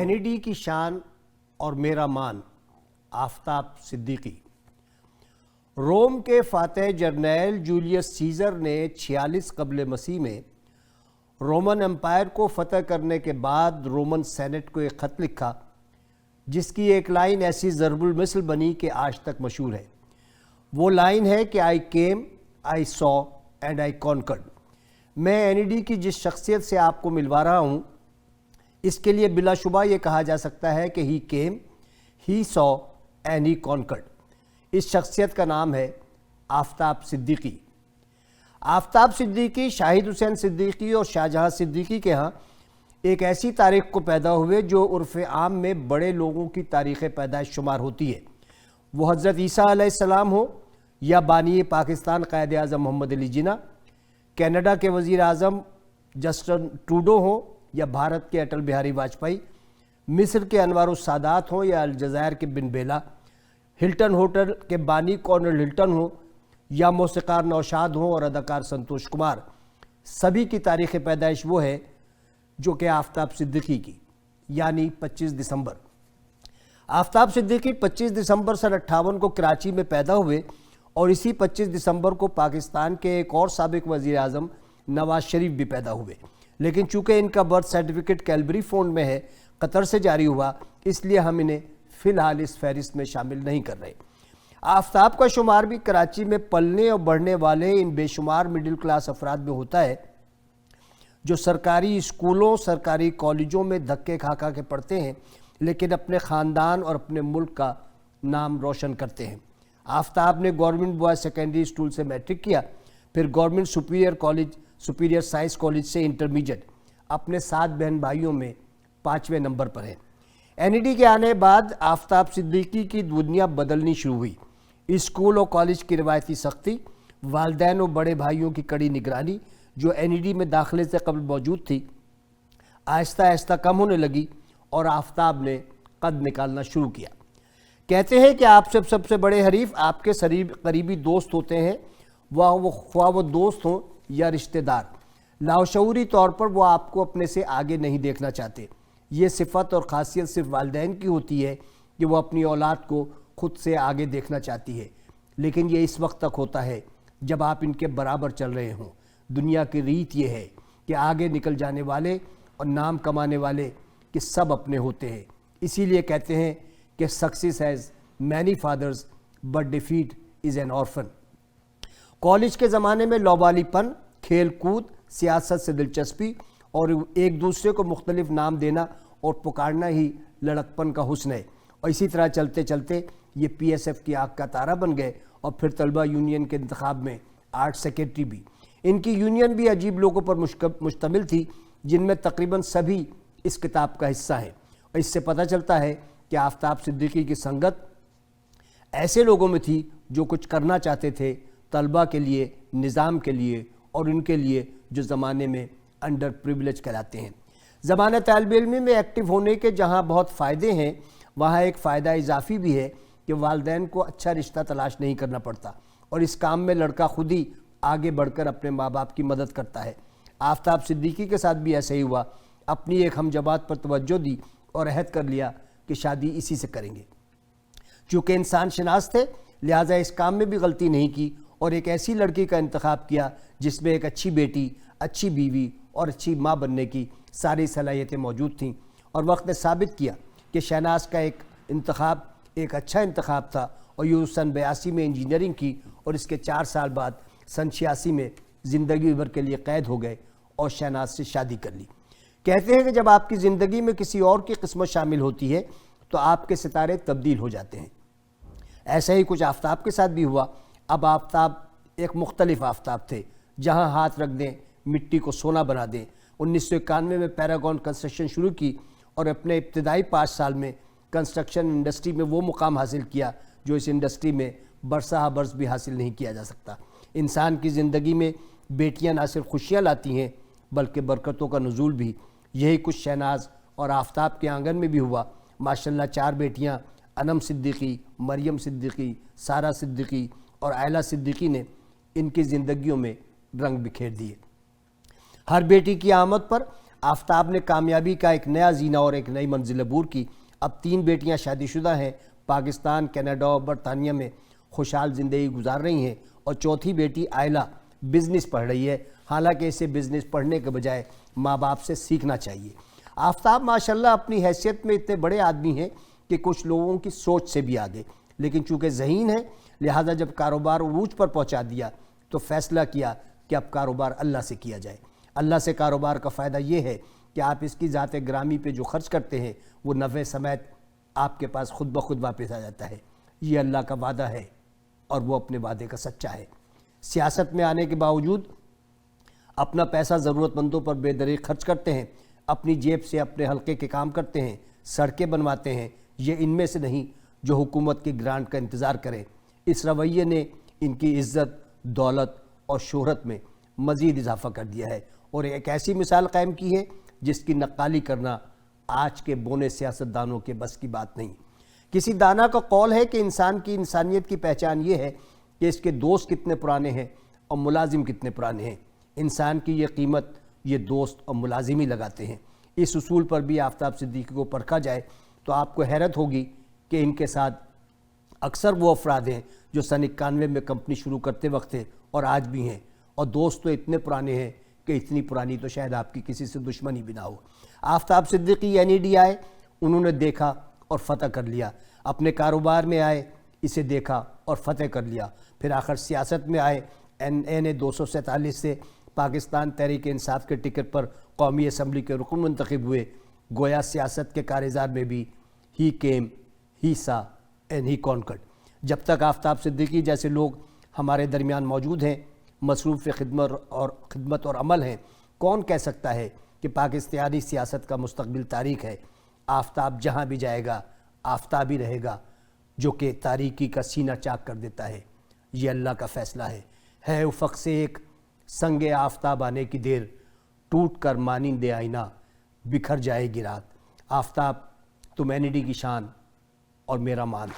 N E D کی شان اور میرا مان، آفتاب صدیقی۔ روم کے فاتح جرنیل جولیس سیزر نے 46 قبل مسیح میں رومن امپائر کو فتح کرنے کے بعد رومن سینٹ کو ایک خط لکھا جس کی ایک لائن ایسی ضرب المثل بنی کہ آج تک مشہور ہے۔ وہ لائن ہے کہ I came, I saw and I conquered۔ میں این ای ڈی کی جس شخصیت سے آپ کو ملوا رہا ہوں اس کے لیے بلا شبہ یہ کہا جا سکتا ہے کہ he came, he saw and he conquered۔ اس شخصیت کا نام ہے آفتاب صدیقی۔ آفتاب صدیقی شاہد حسین صدیقی اور شاہجہاں صدیقی کے ہاں ایک ایسی تاریخ کو پیدا ہوئے جو عرف عام میں بڑے لوگوں کی تاریخ پیدائش شمار ہوتی ہے۔ وہ حضرت عیسیٰ علیہ السلام ہو یا بانی پاکستان قائد اعظم محمد علی جناح، کینیڈا کے وزیر اعظم جسٹن ٹروڈو ہوں یا بھارت کے اٹل بہاری واجپئی، مصر کے انوار السادات ہوں یا الجزائر کے بن بیلا، ہلٹن ہوٹل کے بانی کارنل ہلٹن ہوں یا موسیقار نوشاد ہوں اور اداکار سنتوش کمار، سبھی کی تاریخ پیدائش وہ ہے جو کہ آفتاب صدیقی کی، یعنی 25 دسمبر۔ آفتاب صدیقی 25 دسمبر سن 58 کو کراچی میں پیدا ہوئے اور اسی 25 دسمبر کو پاکستان کے ایک اور سابق وزیر اعظم نواز شریف بھی پیدا ہوئے، لیکن چونکہ ان کا برتھ سرٹیفکیٹ کیلبری فونڈ میں ہے، قطر سے جاری ہوا، اس لیے ہم انہیں فی الحال اس فہرست میں شامل نہیں کر رہے۔ آفتاب کا شمار بھی کراچی میں پلنے اور بڑھنے والے ان بے شمار مڈل کلاس افراد میں ہوتا ہے جو سرکاری اسکولوں، سرکاری کالجوں میں دھکے کھا کھا کے پڑھتے ہیں لیکن اپنے خاندان اور اپنے ملک کا نام روشن کرتے ہیں۔ آفتاب نے گورنمنٹ بوائز سیکنڈری اسکول سے میٹرک کیا، پھر گورنمنٹ سپیریئر سائنس کالج سے انٹرمیڈیٹ، اپنے 7 بہن بھائیوں میں 5ویں نمبر پر ہیں۔ این ای ڈی کے آنے بعد آفتاب صدیقی کی دنیا بدلنی شروع ہوئی۔ اسکول اور کالج کی روایتی سختی، والدین اور بڑے بھائیوں کی کڑی نگرانی جو این ای ڈی میں داخلے سے قبل موجود تھی، آہستہ آہستہ کم ہونے لگی اور آفتاب نے قد نکالنا شروع کیا۔ کہتے ہیں کہ آپ سب سے بڑے حریف آپ کے قریبی دوست ہوتے ہیں، خواہ وہ دوست ہوں یا رشتہ دار۔ لاشعوری طور پر وہ آپ کو اپنے سے آگے نہیں دیکھنا چاہتے۔ یہ صفت اور خاصیت صرف والدین کی ہوتی ہے کہ وہ اپنی اولاد کو خود سے آگے دیکھنا چاہتی ہے، لیکن یہ اس وقت تک ہوتا ہے جب آپ ان کے برابر چل رہے ہوں۔ دنیا کی ریت یہ ہے کہ آگے نکل جانے والے اور نام کمانے والے کہ سب اپنے ہوتے ہیں۔ اسی لیے کہتے ہیں کہ success has many fathers but defeat is an orphan. College کے زمانے میں لوبالی پن، کھیل کود، سیاست سے دلچسپی اور ایک دوسرے کو مختلف نام دینا اور پکارنا ہی لڑکپن کا حسن ہے، اور اسی طرح چلتے چلتے یہ پی ایس ایف کی آنکھ کا تارہ بن گئے اور پھر طلبہ یونین کے انتخاب میں آرٹ سیکرٹری بھی۔ ان کی یونین بھی عجیب لوگوں پر مشتمل تھی جن میں تقریباً سبھی اس کتاب کا حصہ ہیں، اور اس سے پتہ چلتا ہے کہ آفتاب صدیقی کی سنگت ایسے لوگوں میں تھی جو کچھ کرنا چاہتے تھے طلبہ کے لیے، نظام کے لیے اور ان کے لیے جو زمانے میں انڈر پریویلیج کہلاتے ہیں۔ زمانہ طالب علمی میں ایکٹیو ہونے کے جہاں بہت فائدے ہیں، وہاں ایک فائدہ اضافی بھی ہے کہ والدین کو اچھا رشتہ تلاش نہیں کرنا پڑتا اور اس کام میں لڑکا خود ہی آگے بڑھ کر اپنے ماں باپ کی مدد کرتا ہے۔ آفتاب صدیقی کے ساتھ بھی ایسے ہی ہوا۔ اپنی ایک ہم جماعت پر توجہ دی اور عہد کر لیا کہ شادی اسی سے کریں گے۔ چونکہ انسان شناس تھے لہٰذا اس کام میں بھی غلطی نہیں کی اور ایک ایسی لڑکی کا انتخاب کیا جس میں ایک اچھی بیٹی، اچھی بیوی اور اچھی ماں بننے کی ساری صلاحیتیں موجود تھیں، اور وقت نے ثابت کیا کہ شہناز کا انتخاب ایک اچھا انتخاب تھا، اور یہ سن 82 میں انجینئرنگ کی اور اس کے 4 سال بعد سن 86 میں زندگی بھر کے لیے قید ہو گئے اور شہناز سے شادی کر لی۔ کہتے ہیں کہ جب آپ کی زندگی میں کسی اور کی قسمت شامل ہوتی ہے تو آپ کے ستارے تبدیل ہو جاتے ہیں۔ ایسا ہی کچھ آفتاب کے ساتھ بھی ہوا۔ اب آفتاب ایک مختلف آفتاب تھے، جہاں ہاتھ رکھ دیں مٹی کو سونا بنا دیں۔ 1991 میں پیراگون کنسٹرکشن شروع کی اور اپنے ابتدائی 5 سال میں کنسٹرکشن انڈسٹری میں وہ مقام حاصل کیا جو اس انڈسٹری میں برسہ برس بھی حاصل نہیں کیا جا سکتا۔ انسان کی زندگی میں بیٹیاں نہ صرف خوشیاں لاتی ہیں بلکہ برکتوں کا نزول بھی۔ یہی کچھ شہناز اور آفتاب کے آنگن میں بھی ہوا۔ ماشاءاللہ 4 بیٹیاں انم صدیقی، مریم صدیقی، سارہ صدیقی اور آئلہ صدیقی نے ان کی زندگیوں میں رنگ بکھیر دیے۔ ہر بیٹی کی آمد پر آفتاب نے کامیابی کا ایک نیا زینہ اور ایک نئی منزل عبور کی. اب 3 بیٹیاں شادی شدہ ہیں, پاکستان, کینیڈا اور برطانیہ میں خوشحال زندگی گزار رہی ہیں, اور چوتھی بیٹی آئلہ بزنس پڑھ رہی ہے, حالانکہ اسے بزنس پڑھنے کے بجائے ماں باپ سے سیکھنا چاہیے. آفتاب ماشاءاللہ اپنی حیثیت میں اتنے بڑے آدمی ہیں کہ کچھ لوگوں کی سوچ سے بھی آگے, لیکن چونکہ ذہین ہے لہذا جب کاروبار عروج پر پہنچا دیا تو فیصلہ کیا کہ اب کاروبار اللہ سے کیا جائے. اللہ سے کاروبار کا فائدہ یہ ہے کہ آپ اس کی ذات گرامی پہ جو خرچ کرتے ہیں وہ نفع سمیت آپ کے پاس خود بخود واپس آ جاتا ہے. یہ اللہ کا وعدہ ہے اور وہ اپنے وعدے کا سچا ہے. سیاست میں آنے کے باوجود اپنا پیسہ ضرورت مندوں پر بے دریغ خرچ کرتے ہیں, اپنی جیب سے اپنے حلقے کے کام کرتے ہیں, سڑکیں بنواتے ہیں. یہ ان میں سے نہیں جو حکومت کی گرانٹ کا انتظار کریں. اس رویے نے ان کی عزت, دولت اور شہرت میں مزید اضافہ کر دیا ہے, اور ایک ایسی مثال قائم کی ہے جس کی نقالی کرنا آج کے بونے سیاستدانوں کے بس کی بات نہیں. کسی دانا کا قول ہے کہ انسان کی انسانیت کی پہچان یہ ہے کہ اس کے دوست کتنے پرانے ہیں اور ملازم کتنے پرانے ہیں. انسان کی یہ قیمت یہ دوست اور ملازم ہی لگاتے ہیں. اس اصول پر بھی آفتاب صدیقی کو پرکھا جائے تو آپ کو حیرت ہوگی کہ ان کے ساتھ اکثر وہ افراد ہیں جو سن 91 میں کمپنی شروع کرتے وقت تھے اور آج بھی ہیں, اور دوست تو اتنے پرانے ہیں کہ اتنی پرانی تو شاید آپ کی کسی سے دشمنی بھی نہ ہو. آفتاب صدیقی NED آئے, انہوں نے دیکھا اور فتح کر لیا. اپنے کاروبار میں آئے, اسے دیکھا اور فتح کر لیا. پھر آخر سیاست میں آئے, NA 247 سے پاکستان تحریک انصاف کے ٹکٹ پر قومی اسمبلی کے رکن منتخب ہوئے. گویا سیاست کے کارزار میں بھی ہی کیم, ہی سا اینڈ ہی کانکرڈ. جب تک آفتاب صدیقی جیسے لوگ ہمارے درمیان موجود ہیں, مصروف خدمت اور عمل ہیں, کون کہہ سکتا ہے کہ پاکستانی سیاست کا مستقبل تاریک ہے. آفتاب جہاں بھی جائے گا آفتاب ہی رہے گا, جو کہ تاریکی کا سینہ چاک کر دیتا ہے. یہ اللہ کا فیصلہ ہے افق سے ایک سنگ آفتاب آنے کی دیر, ٹوٹ کر مانند آئینہ بکھر جائے گی رات. آفتاب تم NED کی شان اور میرا مان.